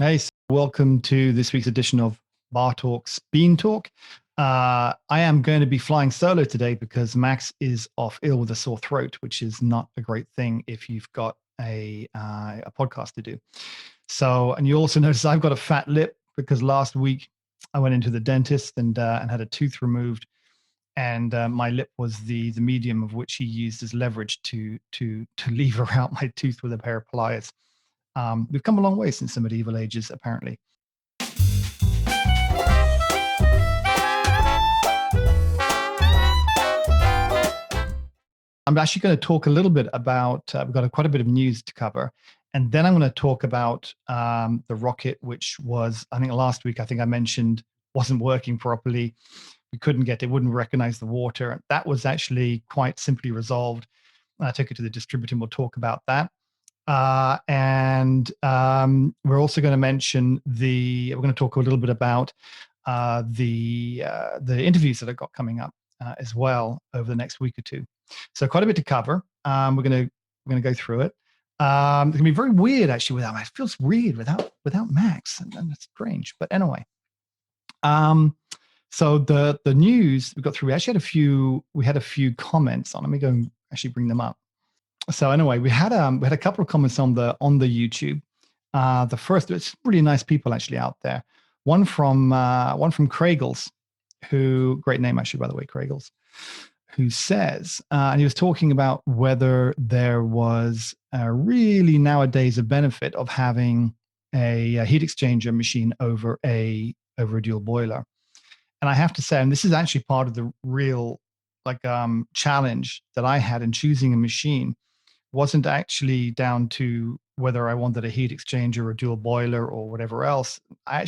Hey, so welcome to this week's edition of Bar Talks Bean Talk. I am going to be flying solo today because Max is off ill with a sore throat, which is not a great thing if you've got a podcast to do. So, and you also notice I've got a fat lip because last week I went into the dentist and had a tooth removed, and my lip was the medium of which he used as leverage to lever out my tooth with a pair of pliers. We've come a long way since the medieval ages, apparently. I'm actually going to talk a little bit about, we've got quite a bit of news to cover. And then I'm going to talk about the rocket, which was, I think last week, I think I mentioned wasn't working properly. We couldn't get it, wouldn't recognize the water. That was actually quite simply resolved. I took it to the distributor and we'll talk about that. And we're also going to mention we're going to talk a little bit about the interviews that I've got coming up as well over the next week or two. So quite a bit to cover. We're going to go through it. It's going to be very weird actually without Max. It feels weird without Max, and it's strange. But anyway, so the news we got through. We actually had a few comments on. Let me go and actually bring them up. So anyway, we had a couple of comments on the YouTube. The first, it's really nice people actually out there. One from Kraigels, who, great name actually, by the way, Kraigels, who says, and he was talking about whether there was really nowadays a benefit of having a heat exchanger machine over a dual boiler. And I have to say, and this is actually part of the real challenge that I had in choosing a machine, wasn't actually down to whether I wanted a heat exchanger or a dual boiler or whatever else. A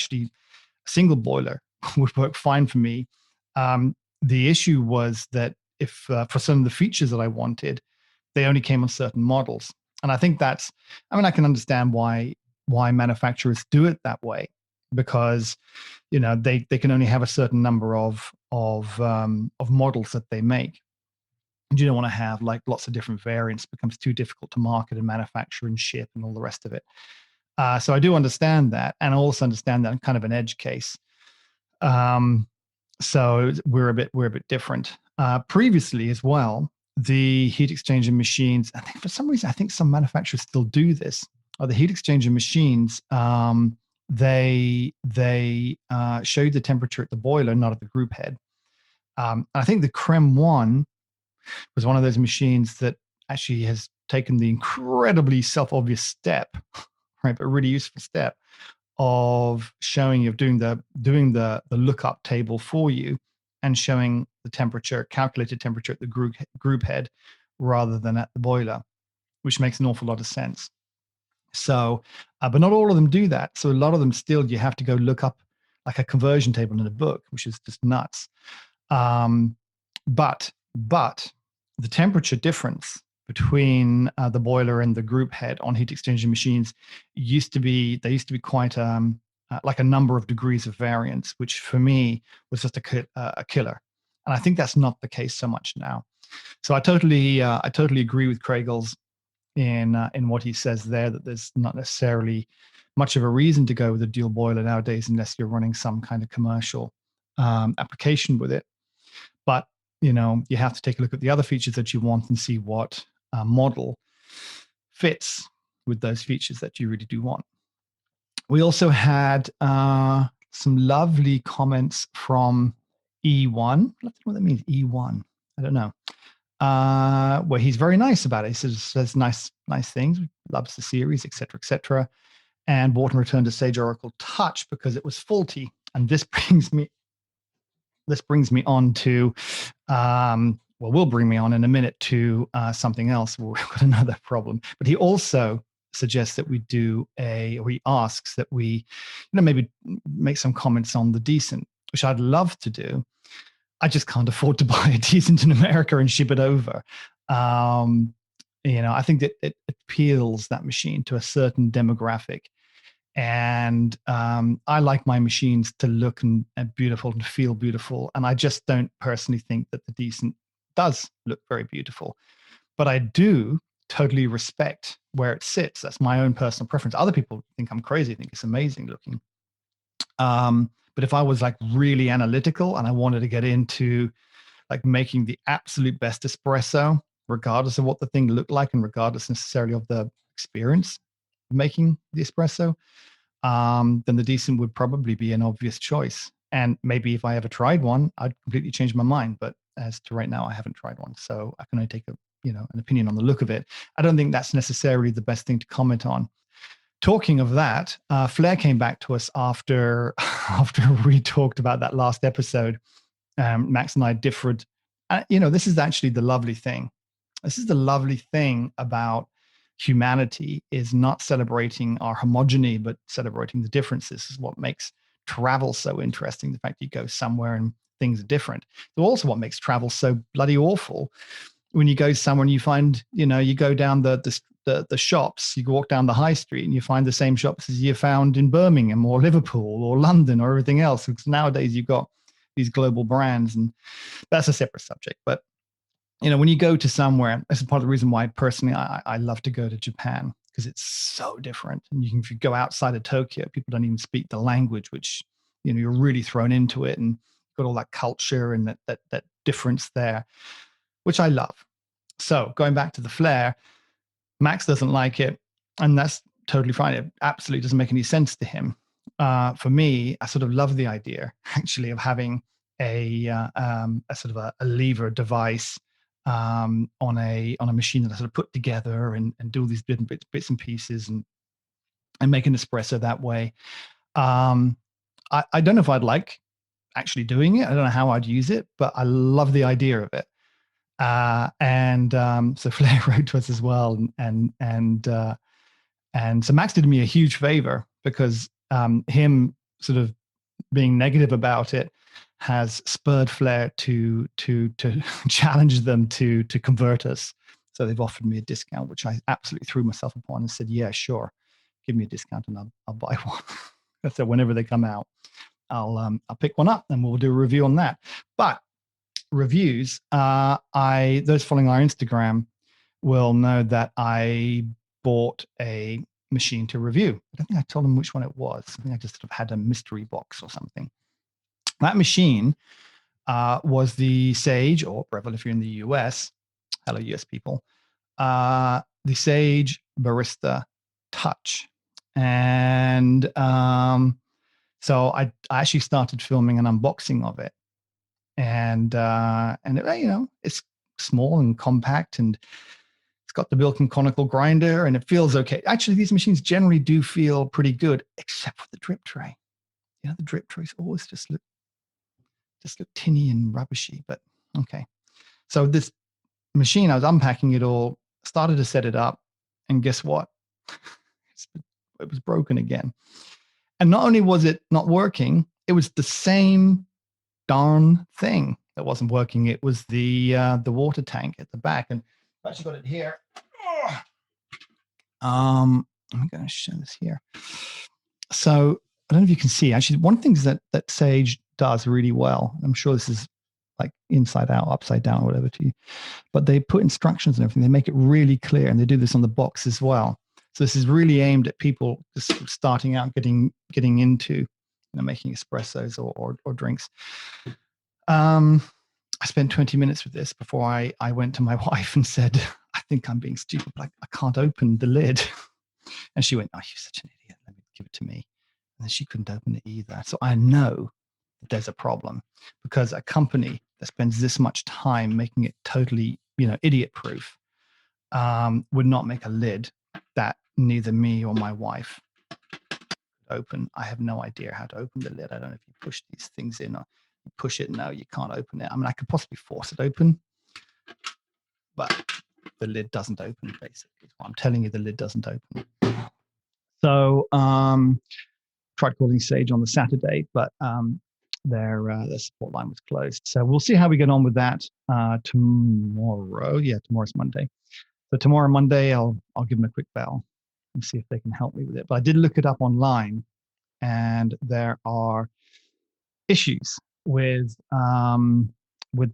single boiler would work fine for me. The issue was that if for some of the features that I wanted, they only came on certain models. And I think I can understand why manufacturers do it that way, because they can only have a certain number of models that they make. You don't want to have lots of different variants. It becomes too difficult to market and manufacture and ship and all the rest of it. So I do understand that, and I also understand that kind of an edge case. So we're a bit different. Previously as well, the heat exchanger machines, I think for some reason, I think some manufacturers still do this. Or the heat exchanger machines, they show the temperature at the boiler, not at the group head. I think the Creme 1 was one of those machines that actually has taken the incredibly self-obvious step, right, but really useful step of doing the lookup table for you and showing the temperature, calculated temperature at the group head rather than at the boiler, which makes an awful lot of sense. So, but not all of them do that. So a lot of them still, you have to go look up like a conversion table in a book, which is just nuts. But the temperature difference between the boiler and the group head on heat exchanger machines used to be quite like a number of degrees of variance, which for me was just a killer. And I think that's not the case so much now. So I totally agree with Kraigels in what he says there, that there's not necessarily much of a reason to go with a dual boiler nowadays unless you're running some kind of commercial application with it. But you have to take a look at the other features that you want and see what model fits with those features that you really do want. We also had some lovely comments from E1. I don't know what that means, E1. I don't know. Where he's very nice about it. He says nice things, loves the series, etc., etc. And bought and returned a Sage Oracle Touch because it was faulty. And this brings me on to, will bring me on in a minute to something else. We've got another problem. But he also suggests that he asks that we, maybe make some comments on the Decent, which I'd love to do. I just can't afford to buy a Decent in America and ship it over. I think that it appeals, that machine, to a certain demographic. And I like my machines to look and beautiful and feel beautiful. And I just don't personally think that the Decent does look very beautiful. But I do totally respect where it sits. That's my own personal preference. Other people think I'm crazy, think it's amazing looking. But if I was like really analytical and I wanted to get into like making the absolute best espresso, regardless of what the thing looked like and regardless necessarily of the experience of making the espresso, then the decent would probably be an obvious choice. And maybe if I ever tried one, I'd completely change my mind. But as to right now, I haven't tried one, so I can only take an opinion on the look of it. I don't think that's necessarily the best thing to comment on. Talking of that, Flair came back to us after we talked about that last episode. Max and I differed. This is actually the lovely thing. This is the lovely thing about humanity, is not celebrating our homogeny, but celebrating the differences. This is what makes travel so interesting. The fact you go somewhere and things are different. It's also what makes travel so bloody awful. When you go somewhere and you find, you go down the shops, you walk down the high street and you find the same shops as you found in Birmingham or Liverpool or London or everything else. Because nowadays you've got these global brands, and that's a separate subject. But when you go to somewhere, this is part of the reason why personally I love to go to Japan, because it's so different. And if you go outside of Tokyo, people don't even speak the language, which you're really thrown into it, and got all that culture and that difference there, which I love. So going back to the Flair, Max doesn't like it, and that's totally fine. It absolutely doesn't make any sense to him. For me, I sort of love the idea actually of having a sort of a lever device on a machine that I sort of put together and do all these different bits and pieces and make an espresso that way. I don't know if I'd like actually doing it. I don't know how I'd use it, but I love the idea of it. So Flair wrote to us as well, and so Max did me a huge favor, because him sort of being negative about it has spurred Flair to challenge them to convert us. So they've offered me a discount, which I absolutely threw myself upon and said, yeah, sure, give me a discount and I'll buy one. So whenever they come out, I'll pick one up and we'll do a review on that. But reviews, those following our Instagram will know that I bought a machine to review. I don't think I told them which one it was. I think I just sort of had a mystery box or something. That machine was the Sage, or Breville if you're in the US. Hello, US people. The Sage Barista Touch. And so I actually started filming an unboxing of it. And it's small and compact, and it's got the built-in conical grinder, and it feels okay. Actually, these machines generally do feel pretty good, except for the drip tray. The drip trays always just look tinny and rubbishy, but okay. So this machine, I was unpacking it all, started to set it up, and guess what? It was broken again. And not only was it not working, it was the same darn thing that wasn't working. It was the water tank at the back, and I've actually got it here. I'm going to show this here. So I don't know if you can see. Actually, one of the things that Sage does really well, I'm sure this is like inside out, upside down, or whatever to you, but they put instructions and everything. They make it really clear, and they do this on the box as well. So this is really aimed at people just starting out, getting into making espressos or drinks. I spent 20 minutes with this before I went to my wife and said, I think I'm being stupid, but I can't open the lid. And she went, oh, you're such an idiot. Let me give it to me. And then she couldn't open it either. So I know that there's a problem, because a company that spends this much time making it totally, idiot proof, would not make a lid that neither me or my wife could open. I have no idea how to open the lid. I don't know if you push these things in or you push it. No, you can't open it. I mean, I could possibly force it open, but the lid doesn't open, basically. I'm telling you, the lid doesn't open. So tried calling Sage on the Saturday, but their support line was closed. So we'll see how we get on with that tomorrow. Yeah, tomorrow's Monday. So tomorrow, Monday, I'll give them a quick bell and see if they can help me with it. But I did look it up online, and there are issues with the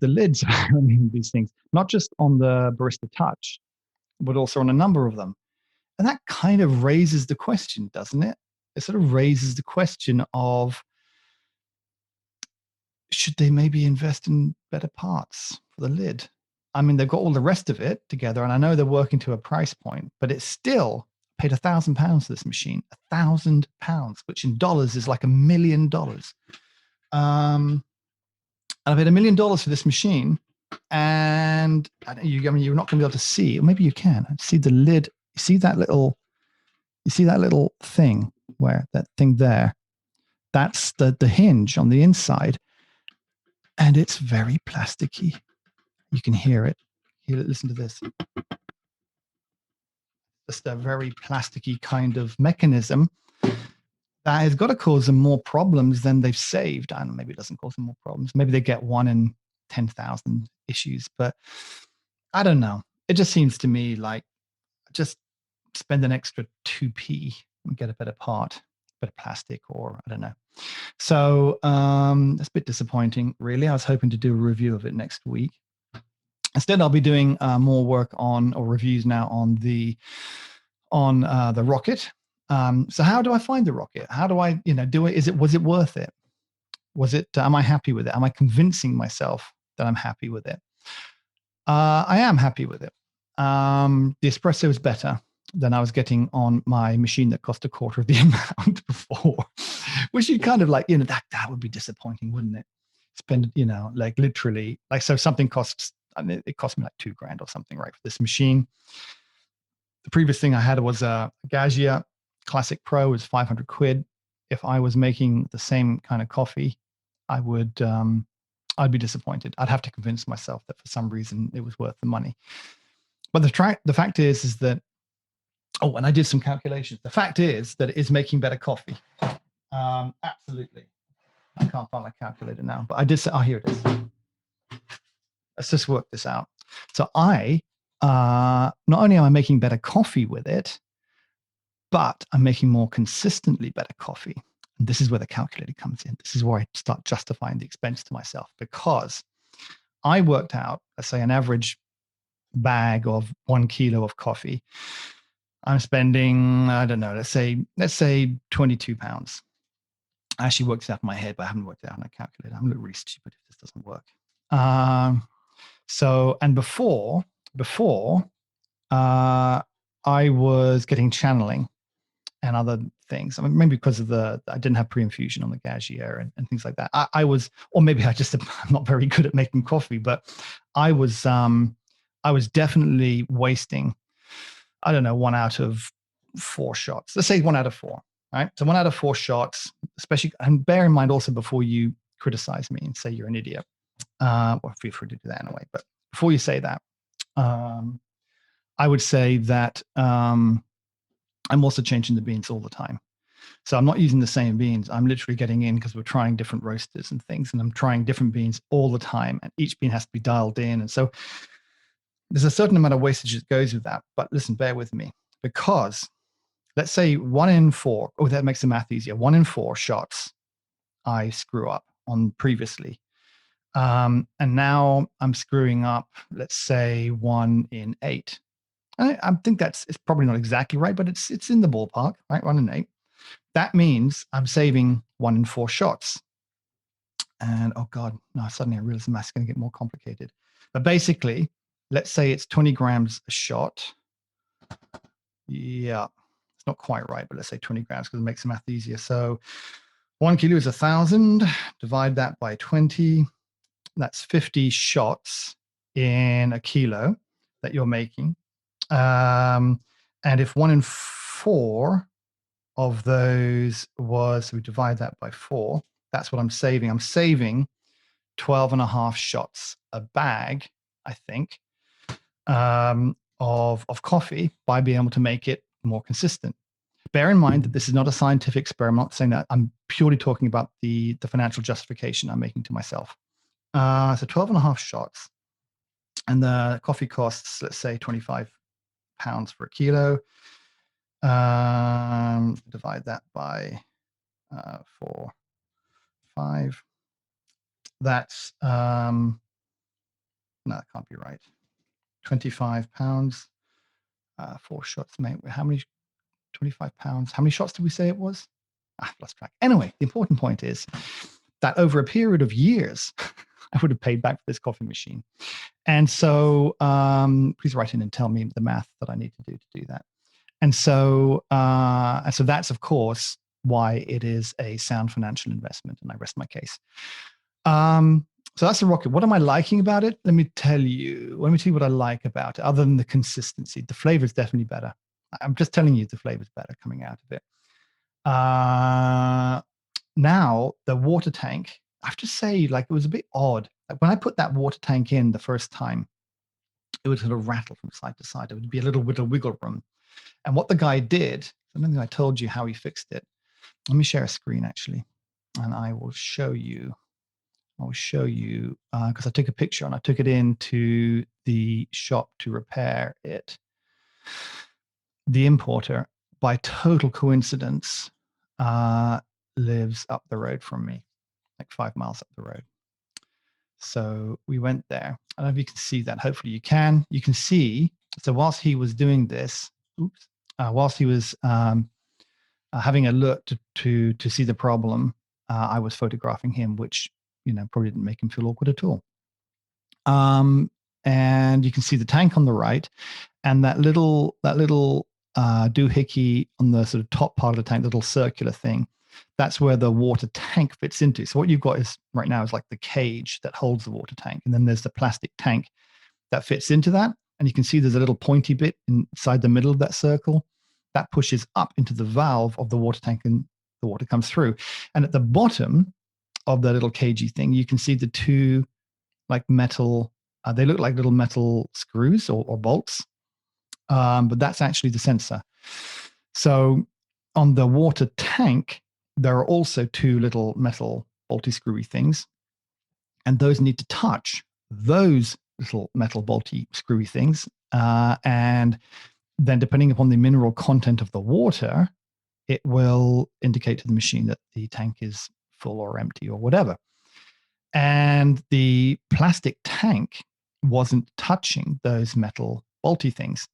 lids of these things, not just on the Barista Touch, but also on a number of them. that kind of raises the question, doesn't it? It sort of raises the question of, should they maybe invest in better parts for the lid? I mean, they've got all the rest of it together, and I know they're working to a price point, but it's still paid £1,000 for this machine, £1,000, which in dollars is like $1 million. And I paid $1 million for this machine, and I mean, you're not going to be able to see, or maybe you can see the lid. You see that little thing that thing there? That's the hinge on the inside, and it's very plasticky. You can hear it. Listen to this. Just a very plasticky kind of mechanism that has got to cause them more problems than they've saved. I don't know, maybe it doesn't cause them more problems. Maybe they get 1 in 10,000 issues, but I don't know. It just seems to me like just spend an extra 2p and get a better part, better plastic, or I don't know. So that's a bit disappointing, really. I was hoping to do a review of it next week. Instead, I'll be doing more work on, or reviews now on the Rocket. So how do I find the Rocket? How do I, do it? Was it worth it? Am I happy with it? Am I convincing myself that I'm happy with it? I am happy with it. The espresso is better than I was getting on my machine that cost a quarter of the amount before, which you kind of like, that would be disappointing, wouldn't it? Spend, like literally, like, so something costs, it cost me like $2,000 or something, right, for this machine. The previous thing I had was a Gaggia Classic Pro, was 500 quid. If I was making the same kind of coffee, I would, I'd be disappointed. I'd have to convince myself that for some reason it was worth the money. But the fact is that, and I did some calculations. The fact is that it is making better coffee. Absolutely. I can't find my calculator now, but I did say, here it is. Let's just work this out. So not only am I making better coffee with it, but I'm making more consistently better coffee. And this is where the calculator comes in. This is where I start justifying the expense to myself, because I worked out, let's say, an average bag of 1 kilo of coffee. I'm spending, I don't know, let's say £22. I actually worked it out in my head, but I haven't worked it out on a calculator. I'm going to look really stupid if this doesn't work. And before, I was getting channeling and other things. I mean, maybe because of I didn't have pre-infusion on the Gaggia and things like that. I was, or maybe I'm not very good at making coffee, but I was definitely wasting, I don't know, 1 out of 4 shots. Let's say 1 out of 4, right? So 1 out of 4 shots, especially, and bear in mind also before you criticize me and say you're an idiot, well, feel free to do that anyway, but before you say that, I would say that I'm also changing the beans all the time. So I'm not using the same beans. I'm literally getting in, because we're trying different roasters and things, and I'm trying different beans all the time, and each bean has to be dialed in. And so there's a certain amount of wastage that goes with that. But listen, bear with me, because let's say 1 in 4, that makes the math easier. 1 in 4 shots I screw up on previously. And now I'm screwing up, let's say 1 in 8. I think it's probably not exactly right, but it's in the ballpark, right? 1 in 8. That means I'm saving 1 in 4 shots. And oh God, no, suddenly I realize the math's going to get more complicated. But basically, let's say it's 20 grams a shot. Yeah, it's not quite right, but let's say 20 grams because it makes the math easier. So 1 kilo is 1,000. Divide that by 20. That's 50 shots in a kilo that you're making. And if 1 in 4 of those was, we divide that by 4, that's what I'm saving. I'm saving 12.5 shots a bag, I think, of coffee by being able to make it more consistent. Bear in mind that this is not a scientific experiment. I'm not saying that. I'm purely talking about the financial justification I'm making to myself. So 12.5 shots, and the coffee costs, let's say, £25 for a kilo. Divide that by 4, 5. That's no, that can't be right. £25 4 shots, mate. How many? 25 pounds. How many shots did we say it was? I've lost track. Anyway, the important point is that over a period of years, I would have paid back for this coffee machine. And so please write in and tell me the math that I need to do that. And so that's, of course, why it is a sound financial investment. And I rest my case. So that's the Rocket. What am I liking about it? Let me tell you what I like about it, other than the consistency. The flavor is definitely better. I'm just telling you the flavor is better coming out of it. Now, the water tank, I have to say, like, it was a bit odd. Like, when I put that water tank in the first time, it would sort of rattle from side to side. It would be a little bit of wiggle room. And what the guy did, I don't think I told you how he fixed it. Let me share a screen, actually, and I will show you. Because I took a picture and I took it into the shop to repair it. The importer, by total coincidence, lives up the road from me, like 5 miles up the road. So we went there. I don't know if you can see that. Hopefully you can. You can see. So whilst he was doing this, whilst he was having a look to see the problem, I was photographing him, which probably didn't make him feel awkward at all. And you can see the tank on the right, and that little doohickey on the sort of top part of the tank, little circular thing. That's where the water tank fits into. So what you've got is right now is like the cage that holds the water tank, and then there's the plastic tank that fits into that. And you can see there's a little pointy bit inside the middle of that circle that pushes up into the valve of the water tank, and the water comes through. And at the bottom of the little cagey thing, you can see the two like metal, they look like little metal screws or bolts, but that's actually the sensor. So on the water tank, there are also two little metal bolty screwy things, and those need to touch those little metal bolty screwy things. And then depending upon the mineral content of the water, it will indicate to the machine that the tank is full or empty or whatever. And the plastic tank wasn't touching those metal bolty things.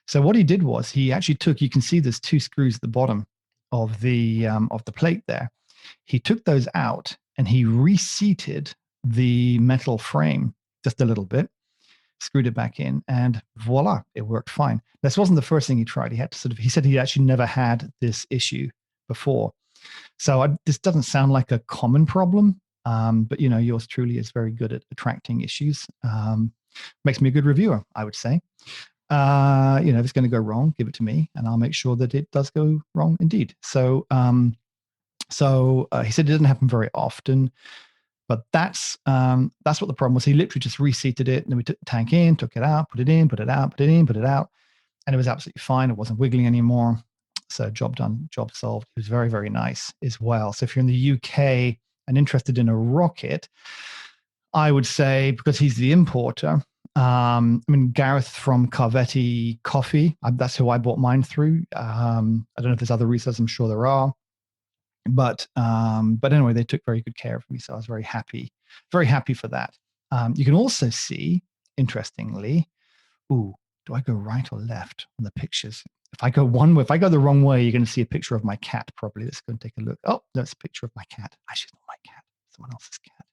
So what he did was he actually took, you can see there's two screws at the bottom of the plate there. He took those out and he reseated the metal frame just a little bit, screwed it back in, and voila, it worked fine. This wasn't the first thing he tried. He said he actually never had this issue before. So this doesn't sound like a common problem, but yours truly is very good at attracting issues. Makes me a good reviewer, I would say. If it's going to go wrong, give it to me, and I'll make sure that it does go wrong indeed. So he said it doesn't happen very often, but that's what the problem was. He literally just reseated it, and then we took the tank in, took it out, put it in, put it out, put it in, put it out, and it was absolutely fine. It wasn't wiggling anymore. So job done, job solved. He was very, very nice as well. So if you're in the UK and interested in a Rocket, I would say, because he's the importer, Gareth from Carvetti Coffee, that's who I bought mine through. I don't know if there's other resellers, I'm sure there are. But anyway, they took very good care of me. So I was very happy for that. You can also see, interestingly, do I go right or left on the pictures? If I go the wrong way, you're going to see a picture of my cat, probably. Let's go and take a look. Oh, that's a picture of my cat. Actually, it's not my cat. Someone else's cat.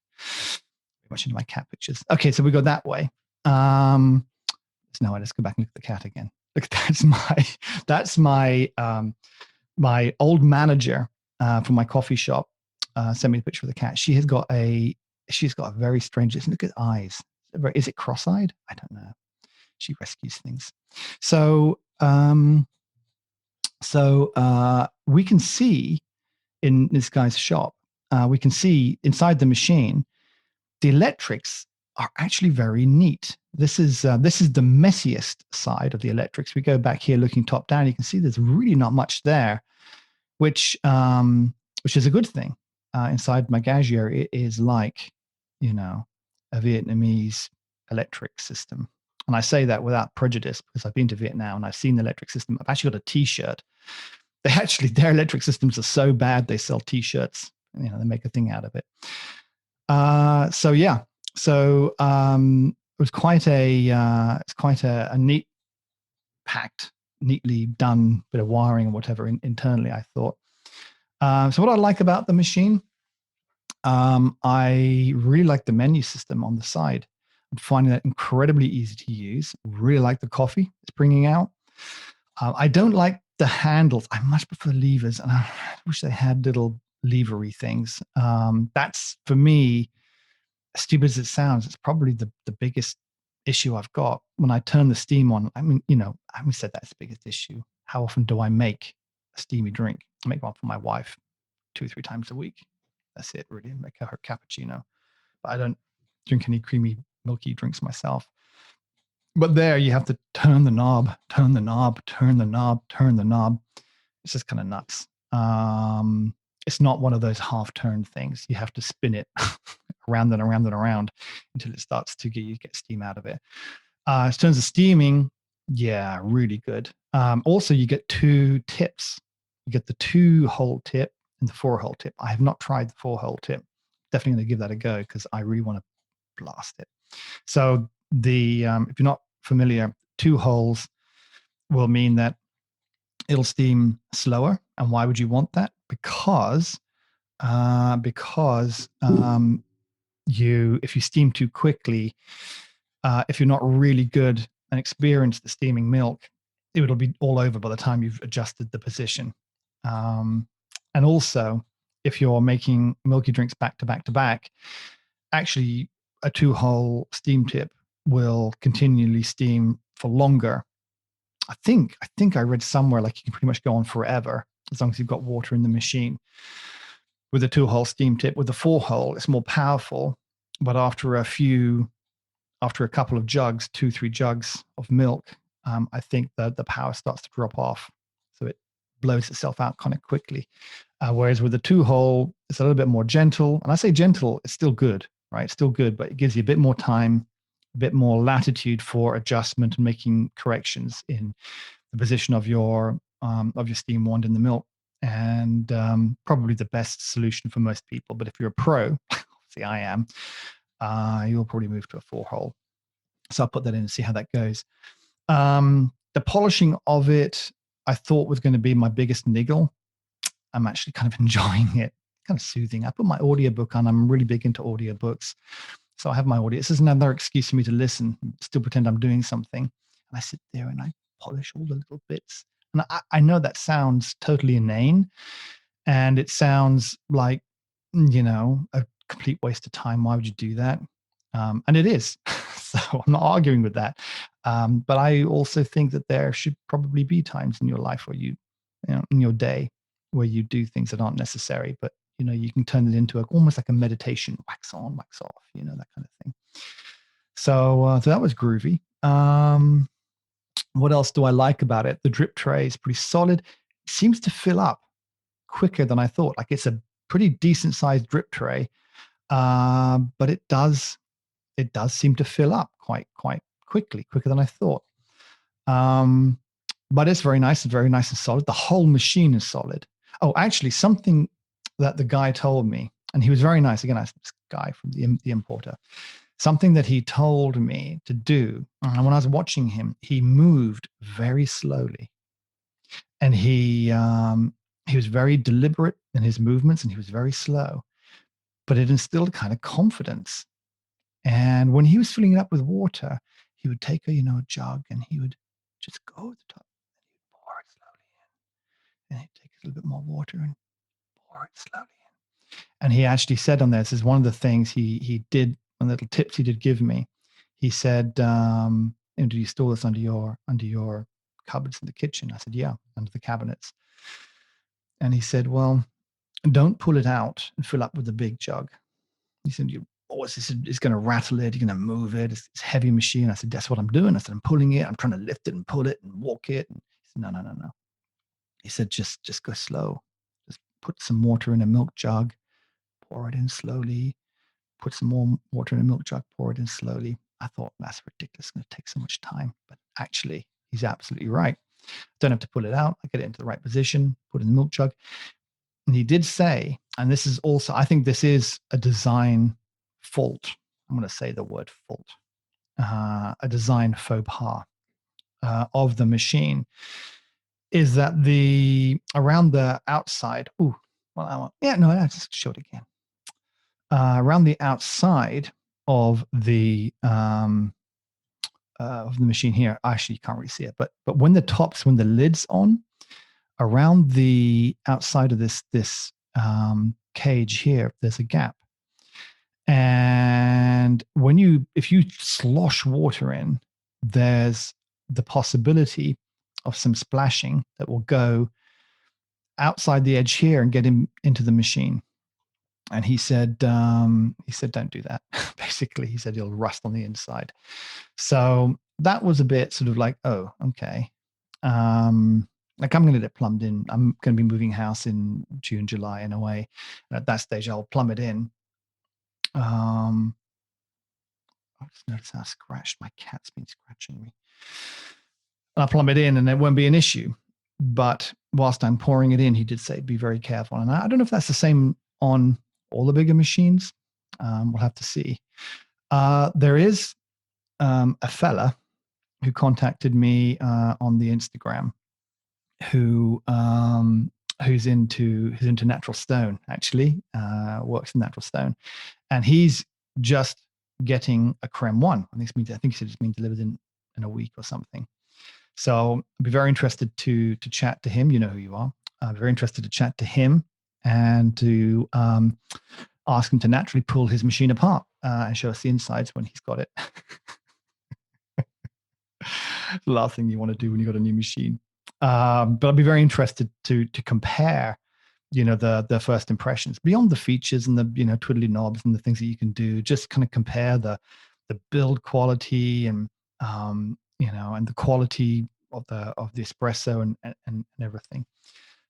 Very much into my cat pictures. Okay, so we go that way. Let's go back and look at the cat again. Look, that's my old manager from my coffee shop sent me a picture of the cat. She's got a very strange, look at eyes. Is it cross-eyed? I don't know. She rescues things. So we can see in this guy's shop, we can see inside the machine, the electrics are actually very neat. This is the messiest side of the electrics. We go back here looking top down, you can see there's really not much there, which is a good thing. Inside my Gagier, it is like, a Vietnamese electric system. And I say that without prejudice because I've been to Vietnam and I've seen the electric system. I've actually got a T-shirt. Their electric systems are so bad they sell T-shirts. They make a thing out of it. It was quite a neat packed, neatly done, bit of wiring or whatever internally, I thought. So what I like about the machine, I really like the menu system on the side. I'm finding that incredibly easy to use. Really like the coffee it's bringing out. I don't like the handles. I much prefer levers, and I wish they had little levery things. That's, for me, as stupid as it sounds, it's probably the biggest issue I've got when I turn the steam on. I mean, I haven't said that's the biggest issue. How often do I make a steamy drink? I make one for my wife 2 or 3 times a week. That's it, really. I make her cappuccino, but I don't drink any creamy, milky drinks myself. But there, you have to turn the knob, turn the knob, turn the knob, turn the knob. It's just kind of nuts. It's not one of those half-turned things. You have to spin it around and around and around until it starts to get steam out of it. In terms of steaming, yeah, really good. Also, you get 2 tips. You get the 2-hole tip and the 4-hole tip. I have not tried the 4-hole tip. Definitely going to give that a go because I really want to blast it. So if you're not familiar, 2 holes will mean that it'll steam slower. And why would you want that? Because if you steam too quickly, if you're not really good and experienced at steaming milk, it'll be all over by the time you've adjusted the position. And also, if you're making milky drinks back to back to back, actually a 2-hole steam tip will continually steam for longer. I think I read somewhere like you can pretty much go on forever as long as you've got water in the machine. With a 2-hole steam tip, with the 4-hole, it's more powerful, but after a couple of jugs, 2-3 jugs of milk, I think that the power starts to drop off, so it blows itself out kind of quickly. Whereas with the 2-hole, it's a little bit more gentle, and I say gentle, it's still good, right? It's still good, but it gives you a bit more time, a bit more latitude for adjustment and making corrections in the position of your steam wand in the milk, and probably the best solution for most people. But if you're a pro, obviously I am, you'll probably move to a 4-hole. So I'll put that in and see how that goes. The polishing of it, I thought was going to be my biggest niggle. I'm actually kind of enjoying it, kind of soothing. I put my audiobook on. I'm really big into audiobooks. So I have my audio. This is another excuse for me to listen, still pretend I'm doing something. And I sit there and I polish all the little bits. And I know that sounds totally inane. And it sounds like, a complete waste of time. Why would you do that? And it is. So I'm not arguing with that. But I also think that there should probably be times in your life where in your day, where you do things that aren't necessary, but you can turn it into almost like a meditation, wax on, wax off, that kind of thing. So that was groovy. What else do I like about it? The drip tray is pretty solid. It seems to fill up quicker than I thought. Like, it's a pretty decent sized drip tray, but it does seem to fill up quite quickly, quicker than I thought. But it's very nice and solid. The whole machine is solid. Oh, actually, something that the guy told me, and he was very nice. Again, this guy from the importer, something that he told me to do. And when I was watching him, he moved very slowly, and he was very deliberate in his movements, and he was very slow, but it instilled kind of confidence. And when he was filling it up with water, he would take a jug, and he would just go at the top, and he'd pour it slowly in, and he'd take a little bit more water and pour it slowly in. And he actually said on this is one of the things he did, one of the little tips he did give me. He said, do you store this under your cupboards in the kitchen? I said, yeah, under the cabinets. And he said, well, don't pull it out and fill up with the big jug. He said, it's going to rattle it. You're going to move it. It's a heavy machine. I said, that's what I'm doing. I said, I'm pulling it. I'm trying to lift it and pull it and walk it. And he said, no. He said, just go slow. Just put some water in a milk jug, pour it in slowly. Put some more water in a milk jug, pour it in slowly. I thought, that's ridiculous. It's going to take so much time. But actually, he's absolutely right. Don't have to pull it out. I get it into the right position, put it in the milk jug. And he did say, and this is also, I think this is a design fault. I'm going to say the word fault. A design faux pas. of the machine is that around the outside. Oh, well, I just show it again. Around the outside of the machine here, actually you can't really see it, but when the lid's on, around the outside of this cage here, there's a gap. And if you slosh water in, there's the possibility of some splashing that will go outside the edge here and get into the machine. And he said, don't do that. Basically, he said it'll rust on the inside. So that was a bit sort of like, oh, okay. Like I'm going to get it plumbed in. I'm going to be moving house in June, July in a way. And at that stage, I'll plumb it in. I just noticed I scratched. My cat's been scratching me. I'll plumb it in and it won't be an issue. But whilst I'm pouring it in, he did say be very careful. And I don't know if that's the same on all the bigger machines. We'll have to see. There is a fella who contacted me on the Instagram who's into natural stone, actually, works in natural stone. And he's just getting a Creme 1. I think he said it's being delivered in a week or something. So I'd be very interested to chat to him. You know who you are. I'm very interested to chat to him and to ask him to naturally pull his machine apart and show us the insides when he's got it. The last thing you want to do when you've got a new machine. But I'd be very interested to compare, the first impressions beyond the features and the, twiddly knobs and the things that you can do. Just kind of compare the build quality and, and the quality of the espresso and everything.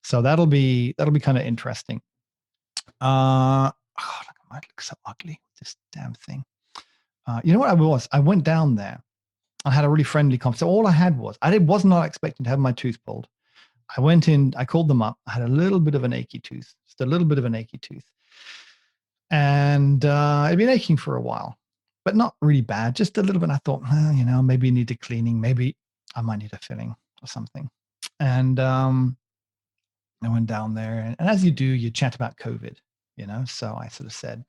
So that'll be kind of interesting. I might look so ugly with this damn thing. You know what I went down there. I had a really friendly conversation. So all I had was not expecting to have my tooth pulled. I went in, I called them up. I had a little bit of an achy tooth, just a little bit of an achy tooth. And it'd been aching for a while, but not really bad, just a little bit. I thought, maybe you need a cleaning. Maybe I might need a filling or something. And I went down there. And as you do, you chat about COVID, So I sort of said,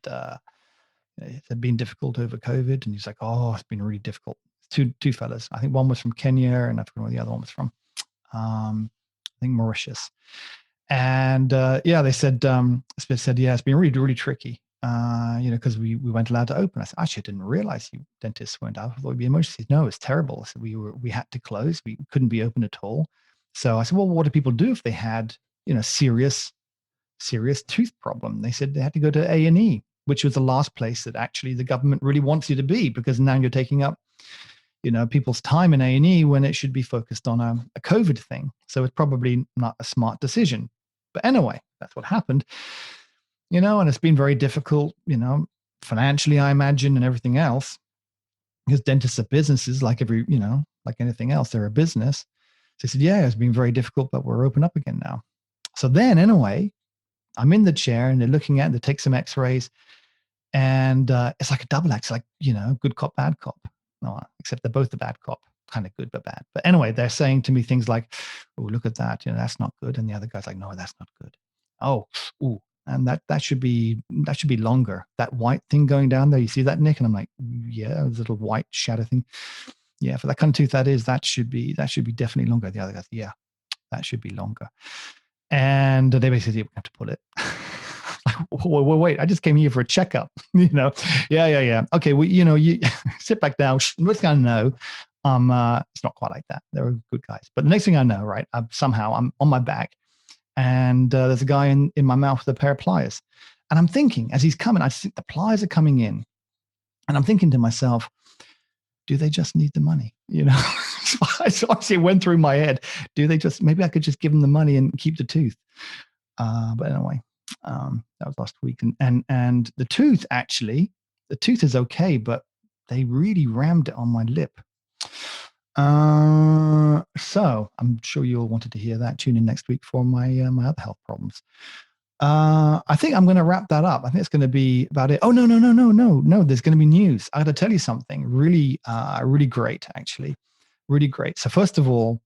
it's been difficult over COVID. And he's like, oh, it's been really difficult. Two fellas. I think one was from Kenya and I forgot where the other one was from. I think Mauritius. And they said, yeah, it's been really, really tricky. Because we weren't allowed to open. I said, actually, I didn't realize you dentists weren't out. I thought it'd be emergencies. No, it's terrible. So we had to close. We couldn't be open at all. So I said, well, what do people do if they had, serious tooth problem? They said they had to go to A&E, which was the last place that actually the government really wants you to be, because now you're taking up people's time in A&E when it should be focused on a COVID thing. So it's probably not a smart decision. But anyway, that's what happened, and it's been very difficult, financially, I imagine, and everything else, because dentists are businesses like like anything else, they're a business. So he said, yeah, it's been very difficult, but we're open up again now. So then anyway, I'm in the chair and they're looking at it, they take some x-rays, and it's like a double act, like, good cop, bad cop. No, except they're both the bad cop, kind of good but bad. But anyway, they're saying to me things like, oh, look at that, that's not good. And the other guy's like, no, that's not good. Oh, ooh, and that should be longer. That white thing going down there, you see that, Nick? And I'm like, yeah, this little white shadow thing. Yeah, for that kind of tooth, that should be definitely longer. The other guy's, yeah, that should be longer. And they basically said, we have to pull it. Wait, I just came here for a checkup, Yeah. Okay, well, you sit back down. What's going to know? It's not quite like that. They're good guys. But the next thing I know, right, I'm on my back, and there's a guy in my mouth with a pair of pliers. And I'm thinking, as he's coming, I think the pliers are coming in. And I'm thinking to myself, do they just need the money? So obviously it went through my head. Maybe I could just give them the money and keep the tooth. But anyway, that was last week. And the tooth is okay, but they really rammed it on my lip. So I'm sure you all wanted to hear that. Tune in next week for my other health problems. I think I'm going to wrap that up. I think it's going to be about it. Oh, no. There's going to be news. I got to tell you something really, really great, actually. Really great. So first of all,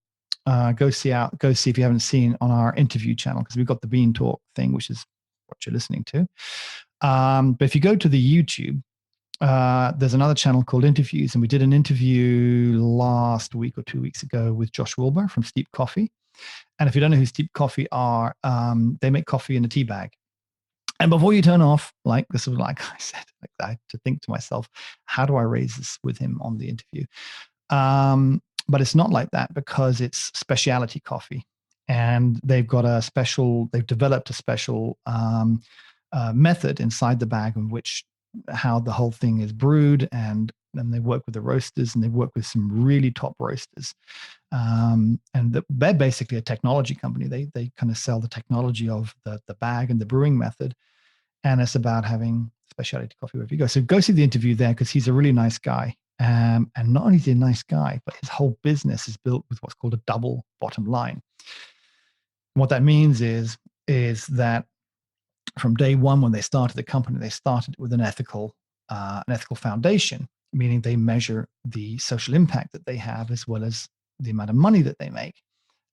go see if you haven't seen on our interview channel, because we've got the Bean Talk thing, which is what you're listening to. But if you go to the YouTube, there's another channel called Interviews, and we did an interview last week or 2 weeks ago with Josh Wilbur from Steep Coffee. And if you don't know who Steep Coffee are, they make coffee in a tea bag. And before you turn off, like this was like I said, like I had to think to myself, how do I raise this with him on the interview? But it's not like that, because it's specialty coffee, and they've developed a special method inside the bag in which how the whole thing is brewed, and then they work with the roasters, and they work with some really top roasters. They're basically a technology company. They kind of sell the technology of the bag and the brewing method, and it's about having specialty coffee wherever you go. So go see the interview there, because he's a really nice guy. And not only is he a nice guy, but his whole business is built with what's called a double bottom line. What that means is that from day one, when they started the company, they started with an ethical foundation, meaning they measure the social impact that they have, as well as the amount of money that they make,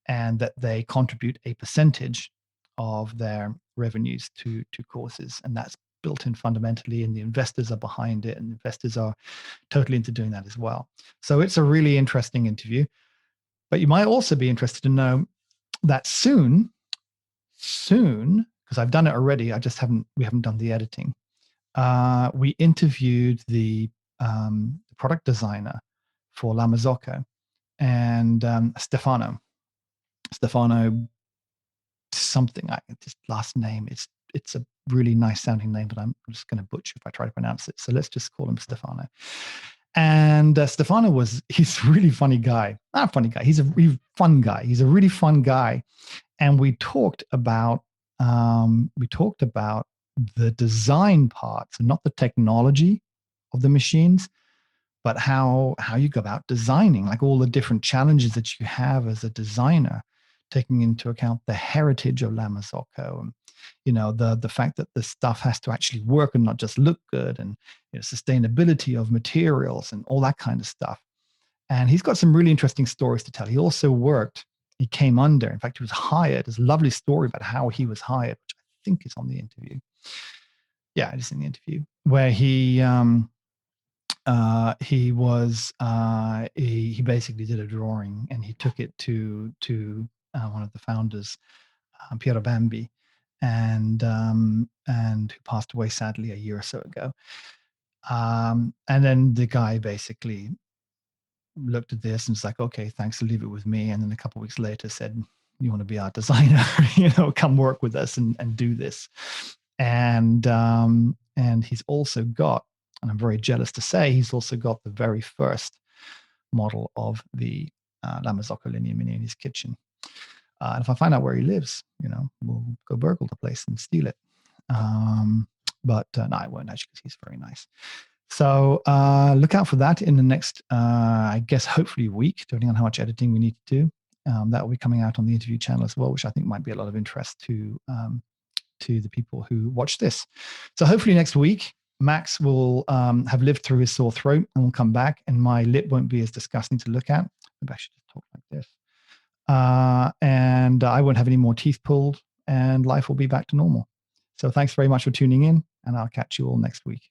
and that they contribute a percentage of their revenues to causes. And that's built in fundamentally, and the investors are behind it, and investors are totally into doing that as well. So it's a really interesting interview. But you might also be interested to know that soon, because I've done it already, we haven't done the editing. We interviewed the product designer for La Marzocco, and Stefano something. His last name, it's a really nice sounding name, but I'm just going to butcher if I try to pronounce it. So let's just call him Stefano. And Stefano he's a really funny guy. Not a funny guy. He's a really fun guy. He's a really fun guy. And we talked about the design parts, and not the technology of the machines, but how you go about designing, like all the different challenges that you have as a designer, taking into account the heritage of La Marzocco, and the fact that the stuff has to actually work and not just look good, and sustainability of materials and all that kind of stuff. And he's got some really interesting stories to tell. He came under, in fact, he was hired. There's a lovely story about how he was hired, which I think is on the interview. Yeah, it is in the interview, where he basically did a drawing, and he took it to one of the founders, Piero Bambi, and who passed away sadly a year or so ago. And then the guy basically looked at this and was like, okay, thanks, leave it with me. And then a couple of weeks later said, you want to be our designer, come work with us and do this. And he's also got, and I'm very jealous to say, he's also got the very first model of the La Marzocco Linea Mini in his kitchen. And if I find out where he lives, we'll go burgle the place and steal it. But no, I won't, actually, because he's very nice. So look out for that in the next, I guess, hopefully week, depending on how much editing we need to do. That will be coming out on the interview channel as well, which I think might be a lot of interest to the people who watch this. So hopefully next week, Max will have lived through his sore throat and will come back, and my lip won't be as disgusting to look at. Maybe I should just talk like this. And I won't have any more teeth pulled, and life will be back to normal. So thanks very much for tuning in, and I'll catch you all next week.